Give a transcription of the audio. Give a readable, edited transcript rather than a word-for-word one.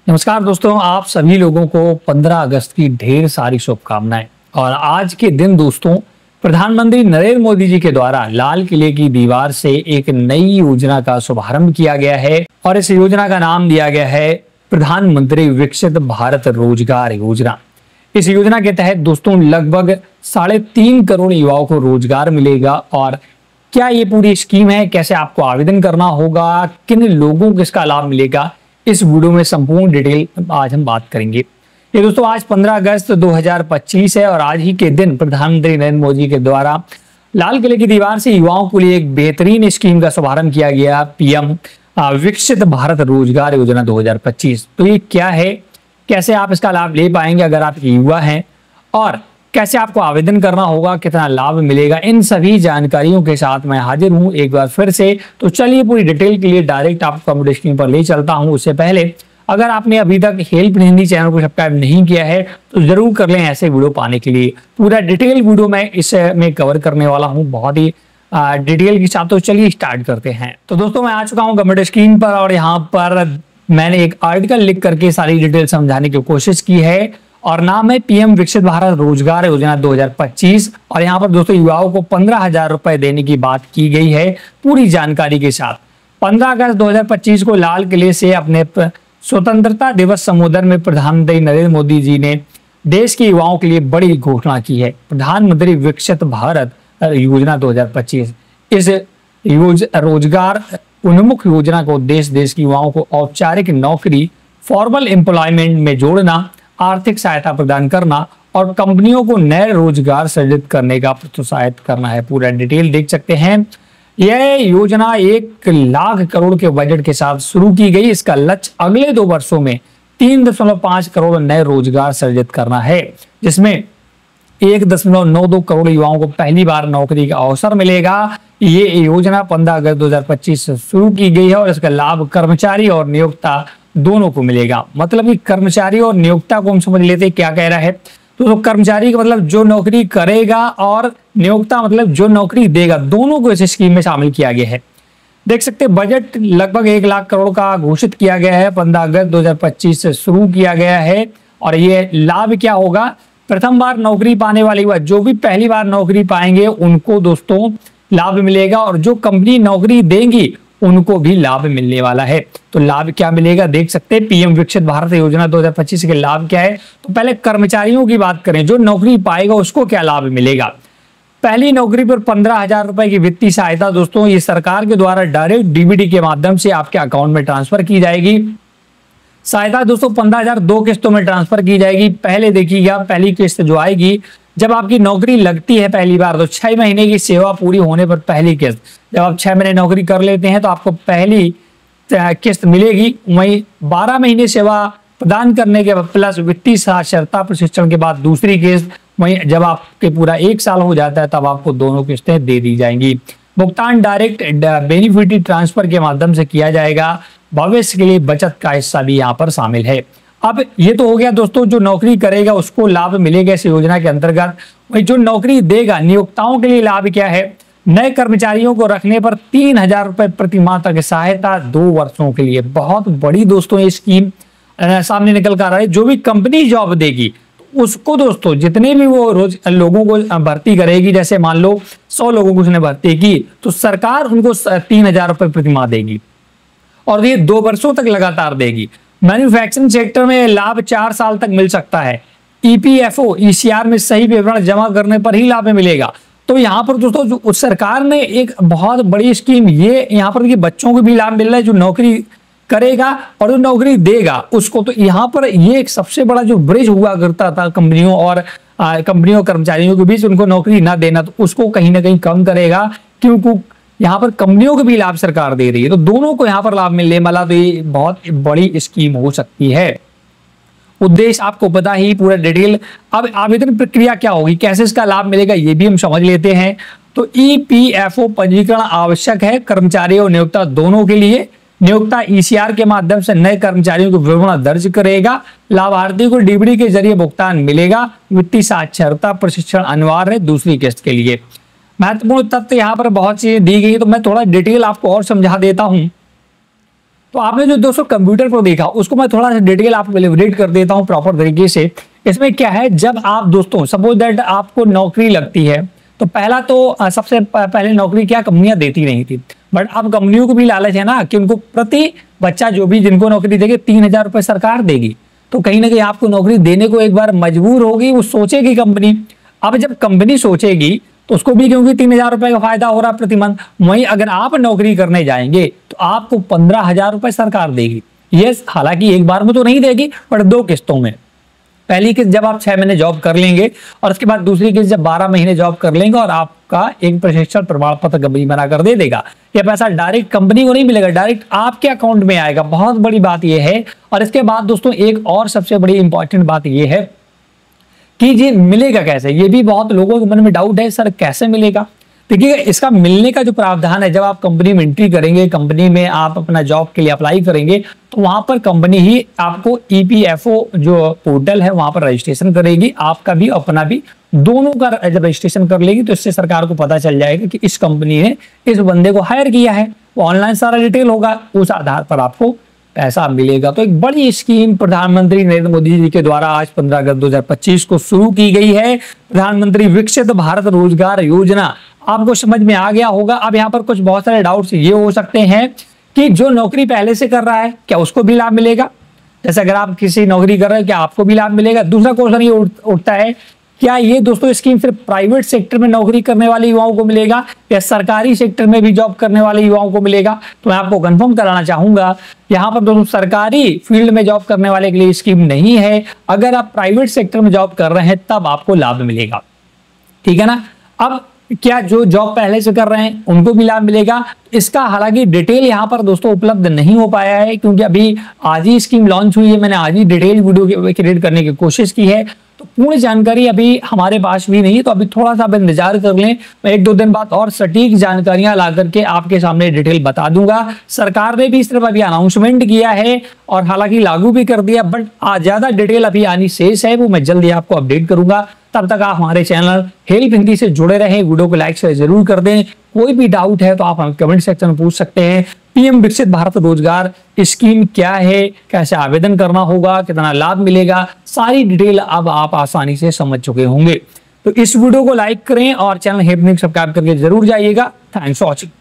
नमस्कार दोस्तों, आप सभी लोगों को 15 अगस्त की ढेर सारी शुभकामनाएं। और आज के दिन दोस्तों, प्रधानमंत्री नरेंद्र मोदी जी के द्वारा लाल किले की दीवार से एक नई योजना का शुभारंभ किया गया है और इस योजना का नाम दिया गया है प्रधानमंत्री विकसित भारत रोजगार योजना। इस योजना के तहत दोस्तों लगभग 3.5 करोड़ युवाओं को रोजगार मिलेगा। और क्या ये पूरी स्कीम है, कैसे आपको आवेदन करना होगा, किन लोगों को इसका लाभ मिलेगा, इस वीडियो में संपूर्ण डिटेल आज हम बात करेंगे। ये दोस्तों आज 15 अगस्त 2025 है और आज ही के दिन प्रधानमंत्री नरेंद्र मोदी के द्वारा लाल किले की दीवार से युवाओं के लिए एक बेहतरीन स्कीम का शुभारंभ किया गया, पीएम विकसित भारत रोजगार योजना 2025। तो ये क्या है, कैसे आप इसका लाभ ले पाएंगे अगर आप युवा हैं, और कैसे आपको आवेदन करना होगा, कितना लाभ मिलेगा, इन सभी जानकारियों के साथ मैं हाजिर हूं एक बार फिर से। तो चलिए पूरी डिटेल के लिए डायरेक्ट आपको कंप्यूटर स्क्रीन पर ले चलता हूं। उससे पहले अगर आपने अभी तक हेल्प हिंदी चैनल को सब्सक्राइब नहीं किया है तो जरूर कर लें ऐसे वीडियो पाने के लिए। पूरा डिटेल वीडियो मैं इसमें कवर करने वाला हूँ बहुत ही डिटेल के साथ। तो चलिए स्टार्ट करते हैं। तो दोस्तों मैं आ चुका हूँ कंप्यूटर स्क्रीन पर और यहाँ पर मैंने एक आर्टिकल लिख करके सारी डिटेल समझाने की कोशिश की है और नाम है पीएम विकसित भारत रोजगार योजना 2025। और यहाँ पर दोस्तों युवाओं को 15,000 रुपए देने की बात की गई है पूरी जानकारी के साथ। 15 अगस्त 2025 को लाल किले से अपने स्वतंत्रता दिवस संबोधन में प्रधानमंत्री नरेंद्र मोदी जी ने देश के युवाओं के लिए बड़ी घोषणा की है, प्रधानमंत्री विकसित भारत योजना 2025। इस रोजगार उन्मुख योजना का उद्देश्य देश के युवाओं को औपचारिक नौकरी, फॉर्मल एम्प्लॉयमेंट में जोड़ना, आर्थिक सहायता प्रदान करना और कंपनियों को नए रोजगार सृजित करने का प्रोत्साहित करना है। पूरा डिटेल देख सकते हैं। यह योजना 1 लाख करोड़ के बजट के साथ शुरू की गई। इसका लक्ष्य अगले 2 वर्षों में 3.5 करोड़ नए रोजगार सृजित करना है, जिसमें 1.92 करोड़ युवाओं को पहली बार नौकरी का अवसर मिलेगा। ये योजना 15 अगस्त 2025 से शुरू की गई है और इसका लाभ कर्मचारी और नियोक्ता दोनों को मिलेगा। मतलब कि कर्मचारी और नियोक्ता को हम समझ लेते हैं क्या कह रहा है। तो कर्मचारी का मतलब जो नौकरी करेगा और नियोक्ता मतलब जो नौकरी देगा, दोनों को इस स्कीम में शामिल किया गया है। देख सकते हैं बजट लगभग 1 लाख करोड़ का घोषित किया गया है, 15 अगस्त 2025 से शुरू किया गया है। और ये लाभ क्या होगा, प्रथम बार नौकरी पाने वाले युवा, जो भी पहली बार नौकरी पाएंगे उनको दोस्तों लाभ मिलेगा और जो कंपनी नौकरी देंगी उनको भी लाभ मिलने वाला है। तो लाभ क्या मिलेगा देख सकते हैं। पीएम विकसित भारत योजना 2025 के लाभ क्या है, तो पहले कर्मचारियों की बात करें, जो नौकरी पाएगा उसको क्या लाभ मिलेगा। पहली नौकरी पर 15,000 रुपए की वित्तीय सहायता दोस्तों ये सरकार के द्वारा डायरेक्ट डीबीटी के माध्यम से आपके अकाउंट में ट्रांसफर की जाएगी। सहायता दोस्तों 15,000 2 किस्तों में ट्रांसफर की जाएगी। पहले देखिएगा, पहली किस्त जो आएगी जब आपकी नौकरी लगती है पहली बार, तो 6 महीने की सेवा पूरी होने पर पहली किस्त, जब आप 6 महीने नौकरी कर लेते हैं तो आपको पहली किस्त मिलेगी। वहीं 12 महीने सेवा प्रदान करने के बाद प्लस वित्तीय साक्षरता प्रशिक्षण के बाद दूसरी किस्त, वहीं जब आपके पूरा 1 साल हो जाता है तब आपको दोनों किस्तें दे दी जाएंगी। भुगतान डायरेक्ट बेनिफिट ट्रांसफर के माध्यम से किया जाएगा। भविष्य के लिए बचत का हिस्सा भी यहाँ पर शामिल है। अब ये तो हो गया दोस्तों, जो नौकरी करेगा उसको लाभ मिलेगा इस योजना के अंतर्गत। वही जो नौकरी देगा, नियोक्ताओं के लिए लाभ क्या है, नए कर्मचारियों को रखने पर 3,000 रुपए प्रति माह तक सहायता 2 वर्षों के लिए। बहुत बड़ी दोस्तों ये स्कीम सामने निकल कर आ रही है। जो भी कंपनी जॉब देगी उसको दोस्तों, जितने भी वो रोज लोगों को भर्ती करेगी, जैसे मान लो 100 लोगों को उसने भर्ती की, तो सरकार उनको 3,000 रुपए प्रति माह देगी और ये 2 वर्षों तक लगातार देगी। मैन्युफैक्चरिंग सेक्टर में लाभ 4 साल तक मिल सकता है। ईपीएफओ ईसीआर में सही विवरण जमा करने पर ही लाभ मिलेगा। तो यहाँ पर दोस्तों जो सरकार ने एक बहुत बड़ी स्कीम, ये यहाँ पर बच्चों को भी लाभ मिल रहा है, जो नौकरी करेगा और जो नौकरी देगा उसको। तो यहाँ पर ये एक सबसे बड़ा जो ब्रिज हुआ करता था कंपनियों और कर्मचारियों के बीच, उनको नौकरी ना देना, तो उसको कहीं ना कहीं कम करेगा, क्योंकि यहाँ पर कंपनियों को भी लाभ सरकार दे रही है। तो दोनों को यहाँ पर लाभ मिलने वाला, तो ये बहुत बड़ी स्कीम हो सकती है। उद्देश्य आपको पता ही पूरा डिटेल। अब आवेदन प्रक्रिया क्या होगी, कैसे इसका लाभ मिलेगा, ये भी हम समझ लेते हैं। तो ईपीएफओ पंजीकरण आवश्यक है कर्मचारी और नियोक्ता दोनों के लिए। नियोक्ता ईसीआर के माध्यम से नए कर्मचारियों को विवरण दर्ज करेगा। लाभार्थी को डीबीटी के जरिए भुगतान मिलेगा। वित्तीय साक्षरता प्रशिक्षण अनिवार्य है दूसरी किस्त के लिए। महत्वपूर्ण तथ्य यहाँ पर बहुत चीजें दी गई है, तो मैं थोड़ा डिटेल आपको और समझा देता हूं। तो आपने जो दोस्तों कंप्यूटर पर देखा उसको मैं थोड़ा सा डिटेल आपको एलिब्रेट कर देता हूँ प्रॉपर तरीके से। इसमें क्या है, जब आप दोस्तों सपोज दैट आपको नौकरी लगती है तो पहला तो सबसे पहले नौकरी क्या कंपनियां देती नहीं थी, बट अब कंपनियों को भी लालच है ना कि उनको प्रति बच्चा जो भी जिनको नौकरी देगी 3,000 रुपए सरकार देगी। तो कहीं ना कहीं आपको नौकरी देने को एक बार मजबूर होगी, वो सोचेगी कंपनी। अब जब कंपनी सोचेगी तो उसको भी क्योंकि 3,000 रुपए का फायदा हो रहा है प्रति मंथ। वहीं अगर आप नौकरी करने जाएंगे तो आपको 15,000 रुपए सरकार देगी। ये हालांकि एक बार में तो नहीं देगी, पर 2 किस्तों में। पहली किस्त जब आप 6 महीने जॉब कर लेंगे और उसके बाद दूसरी किस्त जब 12 महीने जॉब कर लेंगे और आपका एक प्रशिक्षण प्रमाण पत्र कंपनी बनाकर दे देगा। यह पैसा डायरेक्ट कंपनी को नहीं मिलेगा, डायरेक्ट आपके अकाउंट में आएगा। बहुत बड़ी बात यह है। और इसके बाद दोस्तों एक और सबसे बड़ी इंपॉर्टेंट बात यह है कि ये मिलेगा कैसे, ये भी बहुत लोगों के मन में डाउट है, सर कैसे मिलेगा। देखिए इसका मिलने का जो प्रावधान है, जब आप कंपनी में एंट्री करेंगे, कंपनी में आप अपना जॉब के लिए अप्लाई करेंगे तो वहां पर कंपनी ही आपको EPFO जो पोर्टल है वहां पर रजिस्ट्रेशन करेगी, आपका भी अपना भी दोनों का जब रजिस्ट्रेशन कर लेगी तो इससे सरकार को पता चल जाएगा कि इस कंपनी ने इस बंदे को हायर किया है। वो ऑनलाइन सारा डिटेल होगा, उस आधार पर आपको पैसा मिलेगा। तो एक बड़ी स्कीम प्रधानमंत्री नरेंद्र मोदी जी के द्वारा आज 15 अगस्त 2025 को शुरू की गई है, प्रधानमंत्री विकसित भारत रोजगार योजना। आपको समझ में आ गया होगा। अब यहाँ पर कुछ बहुत सारे डाउट्स ये हो सकते हैं कि जो नौकरी पहले से कर रहा है क्या उसको भी लाभ मिलेगा। जैसे अगर आप किसी नौकरी कर रहे हैं क्या आपको भी लाभ मिलेगा। दूसरा क्वेश्चन ये उठता है, क्या ये दोस्तों स्कीम सिर्फ प्राइवेट सेक्टर में नौकरी करने वाले युवाओं को मिलेगा या सरकारी सेक्टर में भी जॉब करने वाले युवाओं को मिलेगा। तो मैं आपको कंफर्म कराना चाहूंगा, यहाँ पर दोस्तों सरकारी फील्ड में जॉब करने वाले के लिए स्कीम नहीं है। अगर आप प्राइवेट सेक्टर में जॉब कर रहे हैं तब आपको लाभ मिलेगा, ठीक है ना। अब क्या जो जॉब पहले से कर रहे हैं उनको भी लाभ मिलेगा। इसका हालांकि डिटेल यहाँ पर दोस्तों उपलब्ध नहीं हो पाया है, क्योंकि अभी आज ही स्कीम लॉन्च हुई है। मैंने आज ही डिटेल वीडियो क्रिएट करने की कोशिश की है, तो पूर्ण जानकारी अभी हमारे पास भी नहीं है। तो अभी थोड़ा सा इंतजार कर लें, मैं 1-2 दिन बाद और सटीक जानकारियां ला करके आपके सामने डिटेल बता दूंगा। सरकार ने भी सिर्फ अभी अनाउंसमेंट किया है और हालांकि लागू भी कर दिया, बट ज्यादा डिटेल अभी आनी शेष है, वो मैं जल्दी आपको अपडेट करूंगा। तब तक आप हमारे चैनल हेल्प हिंदी से जुड़े रहें, वीडियो को लाइक शेयर जरूर कर दें। कोई भी डाउट है तो आप हमें कमेंट सेक्शन में पूछ सकते हैं। PM विकसित भारत रोजगार स्कीम क्या है, कैसे आवेदन करना होगा, कितना लाभ मिलेगा, सारी डिटेल अब आप आसानी से समझ चुके होंगे। तो इस वीडियो को लाइक करें और चैनल हेल्प हिंदी सब्सक्राइब करके जरूर जाइएगा। Thanks for watching.